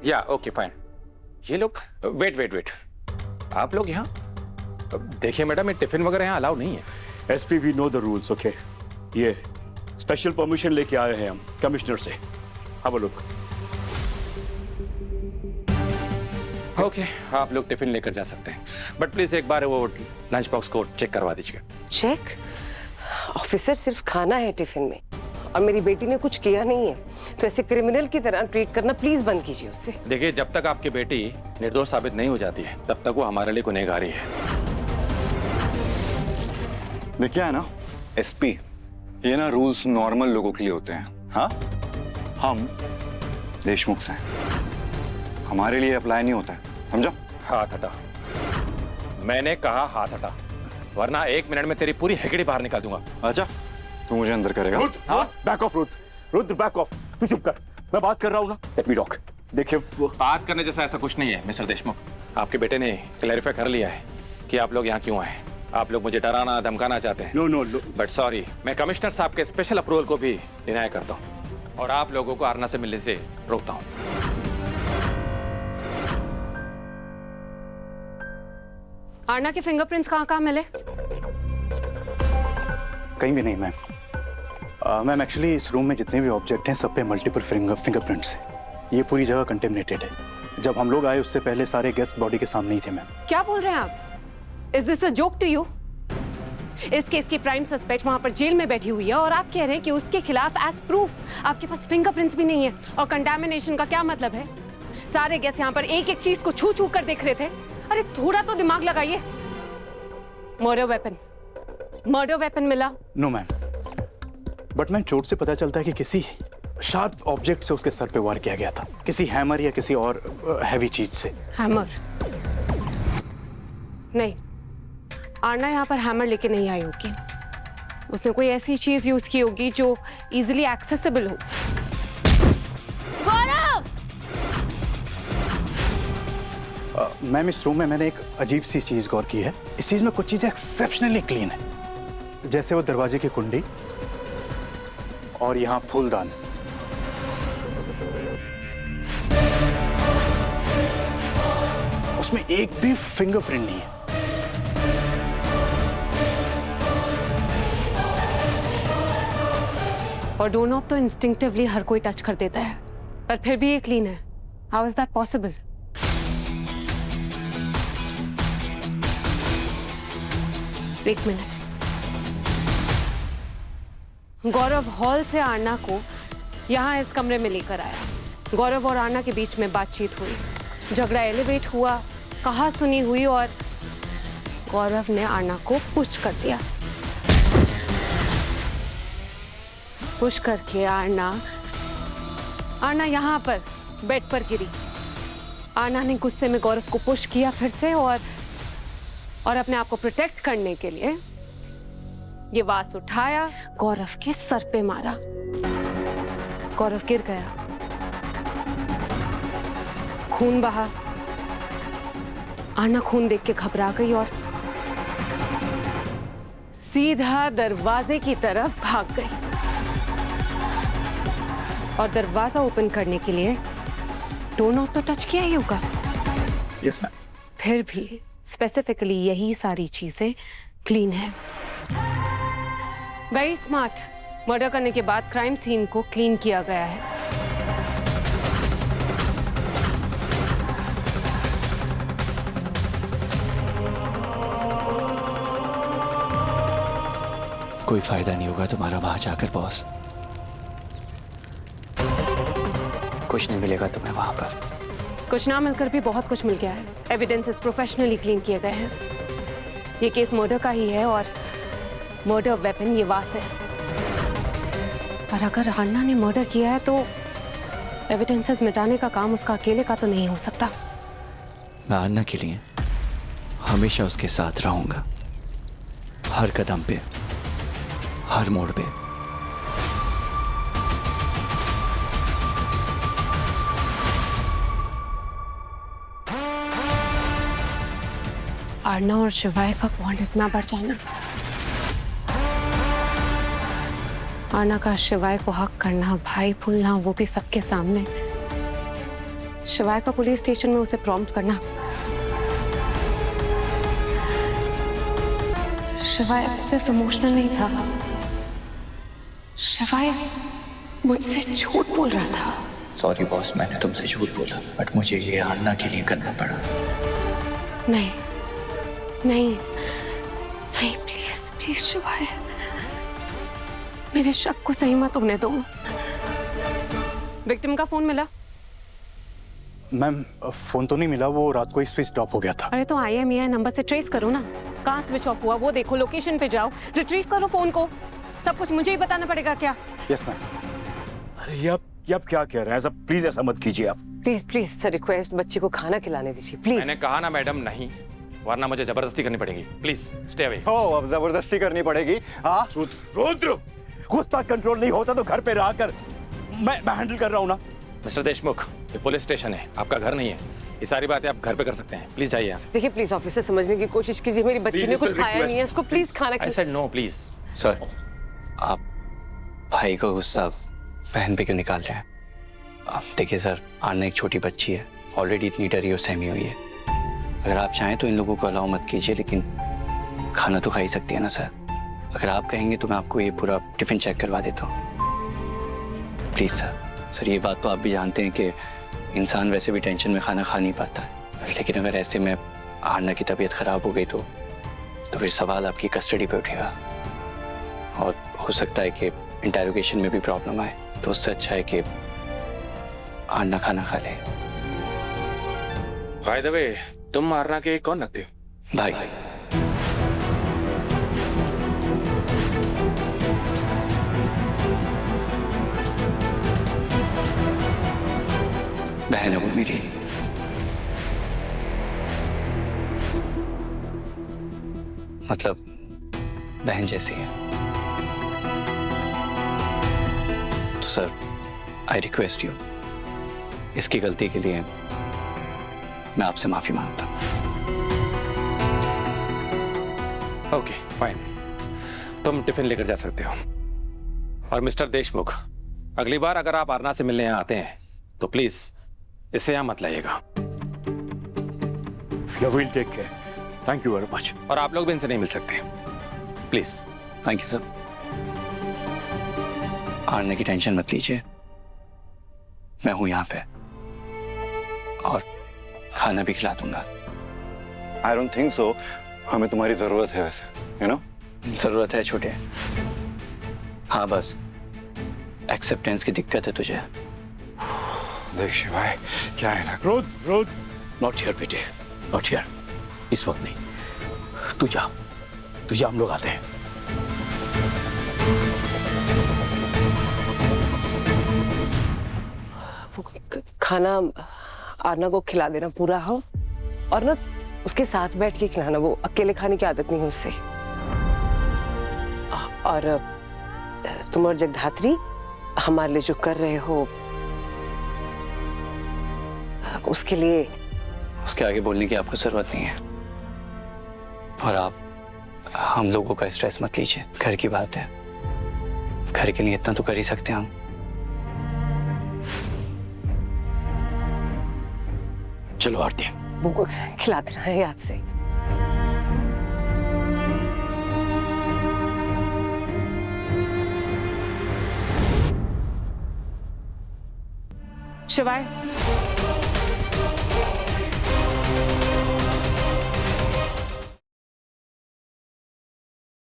या okay fine. ये लोग वेट वेट वेट, आप लोग यहाँ देखिए मैडम, ये टिफिन वगैरह यहाँ अलाउ नहीं है। SP we know the rules, okay. ये स्पेशल परमिशन लेके आए हैं हम कमिश्नर से। Have a look. ओके, आप लोग टिफिन लेकर जा सकते हैं, बट प्लीज एक बार वो लंच बॉक्स को चेक करवा दीजिएगा। चेक? ऑफिसर, सिर्फ खाना है टिफिन में और मेरी बेटी ने कुछ किया नहीं है, तो ऐसे क्रिमिनल की तरह ट्रीट करना प्लीज बंद कीजिए उससे। देखिए, जब तक आपकी बेटी निर्दोष साबित नहीं हो जाती है तब तक वो हमारे लिए गुनहगारी है। देखिए है ना एसपी, ये ना रूल्स नॉर्मल लोगों के लिए होते हैं। हाँ, हम देशमुख से हैं, हमारे लिए अप्लाई नहीं होता है, समझा? हाथ हटा, मैंने कहा हाथ हटा, वरना 1 मिनट में तेरी पूरी हेकड़ी बाहर निकाल दूंगा। अच्छा, तू मुझे अंदर करेगा? Back of Rudra, back of. तू चुप कर, मैं बात कर रहा हूँ ना। Let me talk. देखिए, बात करने जैसा ऐसा कुछ नहीं है मिस्टर देशमुख। आपके बेटे ने क्लैरिफाई कर लिया है कि आप लोग यहाँ क्यों आए। आप लोग मुझे डराना धमकाना चाहते हैं। नो, बट सॉरी, मैं कमिश्नर साहब के स्पेशल अप्रूवल को भी डिनाई करता हूँ और आप लोगों को आरना से मिलने से रोकता हूँ। आरना के फिंगरप्रिंट्स कहाँ मिले? कहीं भी नहीं मैम। मैम एक्चुअली इस रूम में जितने भी ऑब्जेक्ट हैं सब पे मल्टीपल फिंगरप्रिंट्स हैं। ये पूरी जगह कंटेमिनेटेड है। जब हम लोग आए उससे पहले सारे गेस्ट बॉडी के सामने ही थे मैम। क्या बोल रहे हैं आप? Is this a joke to you? इस केस की प्राइम सस्पेक्ट वहां पर जेल में बैठी हुई है और आप कह रहे हैं कि उसके खिलाफ एज प्रूफ आपके पास फिंगरप्रिंट्स भी नहीं है। और कंटामिनेशन का क्या मतलब है? सारे गेस्ट यहाँ पर एक एक चीज को छू छू कर देख रहे थे। अरे थोड़ा तो दिमाग लगाइए। मर्डर वेपन मिला? नो मैम, बट मैम चोट से पता चलता है कि किसी शार्प ऑब्जेक्ट से उसके सर पे वार किया गया था, किसी हैमर या किसी और हैवी चीज से। हैमर? नहीं, आरना यहाँ पर हैमर लेके नहीं आई होगी। उसने कोई ऐसी चीज यूज की होगी जो इजीली एक्सेसिबल हो। गौरव! मैम इस रूम में मैंने एक अजीब सी चीज गौर की है। इस चीज में कुछ चीजें एक्सेप्शनली क्लीन है, जैसे वो दरवाजे की कुंडी और यहाँ फूलदान। उसमें एक भी फिंगरप्रिंट नहीं है। और डोरनॉब तो इंस्टिंक्टिवली हर कोई टच कर देता है, पर फिर भी ये क्लीन है। How is that possible? एक मिनट। गौरव हॉल से आरना को यहाँ इस कमरे में लेकर आया। गौरव और आरना के बीच में बातचीत हुई, झगड़ा एलिवेट हुआ, कहा सुनी हुई और गौरव ने आरना को पुश कर दिया। पुश करके आरना यहाँ पर बेड पर गिरी। आरना ने गुस्से में गौरव को पुश किया फिर से और अपने आप को प्रोटेक्ट करने के लिए ये वास उठाया, गौरव के सर पे मारा। गौरव गिर गया, खून बहा। आरना खून देख के घबरा गई और सीधा दरवाजे की तरफ भाग गई। और दरवाजा ओपन करने के लिए डोरनॉब तो टच किया ही होगा। Yes ma'am. फिर भी स्पेसिफिकली यही सारी चीजें क्लीन है। Very smart. मर्डर करने के बाद क्राइम सीन को क्लीन किया गया है। कोई फायदा नहीं होगा तुम्हारा वहां जाकर बॉस। कुछ नहीं मिलेगा तुम्हें वहां पर। कुछ ना मिलकर भी बहुत कुछ मिल गया है। एविडेंसेस प्रोफेशनली क्लीन किए गए हैं। ये केस मर्डर का ही है और मर्डर वेपन ये वास है। पर अगर आरना ने मर्डर किया है तो एविडेंसेस मिटाने का काम उसका अकेले का तो नहीं हो सकता। मैं आरना के लिए हमेशा उसके साथ रहूंगा, हर कदम पे, हर मोड़ पे। आरना और शिवाय का बॉन्ड इतना बढ़ जाना, आरना का शिवाय को हक करना, भाई भूलना, वो भी सबके सामने, शिवाय का पुलिस स्टेशन में उसे प्रॉम्प्ट करना। शिवाय सिर्फ इमोशनल नहीं था, शिवाय मुझसे झूठ बोल रहा था। सॉरी बॉस, मैंने तुमसे झूठ बोला, बट मुझे ये अन्ना के लिए करना पड़ा। नहीं नहीं नहीं, प्लीज प्लीज शिवाय, मेरे शक को सही मत होने दो। विक्टिम का फोन मिला? मैम फोन तो नहीं मिला, वो रात को ही स्विच ऑफ हो गया था। अरे तो IMEI नंबर से ट्रेस करो ना, कहाँ स्विच ऑफ हुआ वो देखो, लोकेशन पे जाओ, रिट्रीव करो फोन को। सब कुछ मुझे ही बताना पड़ेगा क्या? Yes ma'am. अरे ये आप क्या कह रहे हैं? ऐसा प्लीज ऐसा मत कीजिए आप। प्लीज प्लीज सर, रिक्वेस्ट, बच्चे को खाना खिलाने दीजिए प्लीज। मैंने कहा ना मैडम, नहीं, वरना मुझे जबरदस्ती करनी पड़ेगी। Please stay away. हो, अब जबरदस्ती करनी पड़ेगी? हाँ, रुद्र, गुस्सा कंट्रोल नहीं होता तो घर पे रह कर मैं हैंडल कर रहा हूँ ना। मिस्टर देशमुख, ये पुलिस स्टेशन है, आपका घर नहीं है। ये सारी बातें आप घर पे कर सकते हैं। प्लीज जाइए यहाँ से। देखिए प्लीज ऑफिसर, समझने की कोशिश कीजिए, मेरी बच्ची Please, ने कुछ sir, खाया request. नहीं है, उसको प्लीज खाना I said no, please. Sir, आप भाई का गुस्सा बहन पे क्यों निकाल रहे हैं? देखिए सर, आना एक छोटी बच्ची है, ऑलरेडी इतनी डरी और सहमी हुई है। अगर आप चाहें तो इन लोगों को अलाउ मत कीजिए, लेकिन खाना तो खा ही सकती है ना सर। अगर आप कहेंगे तो मैं आपको ये पूरा टिफिन चेक करवा देता हूँ। Please sir. सर, ये बात तो आप भी जानते हैं कि इंसान वैसे भी टेंशन में खाना खा नहीं पाता है, लेकिन अगर ऐसे में आना की तबीयत ख़राब हो गई तो फिर सवाल आपकी कस्टडी पे उठेगा और हो सकता है कि इंटेरोगेशन में भी प्रॉब्लम आए। तो उससे अच्छा है कि आना खाना खा ले। बाय द वे, तुम आरना के कौन लगते हो? भाई। बहन है वो मेरी। मतलब बहन जैसी है। तो सर, आई रिक्वेस्ट यू, इसकी गलती के लिए मैं आपसे माफी मांगता हूं। ओके फाइन, तुम टिफिन लेकर जा सकते हो। और मिस्टर देशमुख, अगली बार अगर आप आरना से मिलने यहाँ आते हैं तो प्लीज इसे यहाँ मत लाइएगा। Will take care. Thank you very much. और आप लोग भी इनसे नहीं मिल सकते, प्लीज। Thank you sir. आने की टेंशन मत लीजिए, मैं हूं यहाँ पे और खाना भी खिला दूंगा। आई डोंट थिंक सो, हमें तुम्हारी जरूरत है वैसे, यू नो। जरूरत है छोटे। हाँ, बस एक्सेप्टेंस की दिक्कत है तुझे। देख शिवाय, क्या है ना, रुद्र, नॉट हियर बेटे, नॉट हियर। इस वक्त नहीं, तू जा, हम लोग आते हैं। खाना आरना को खिला देना पूरा हो, और ना उसके साथ बैठ के खिलाना, वो अकेले खाने की आदत नहीं है उससे। और तुम और जगधात्री हमारे लिए जो कर रहे हो उसके लिए उसके आगे बोलने की आपको जरूरत नहीं है। और आप हम लोगों का स्ट्रेस मत लीजिए, घर की बात है, घर के लिए इतना तो कर ही सकते हैं हम। चलो आरती, वो खिला देना है याद से। शिवाय,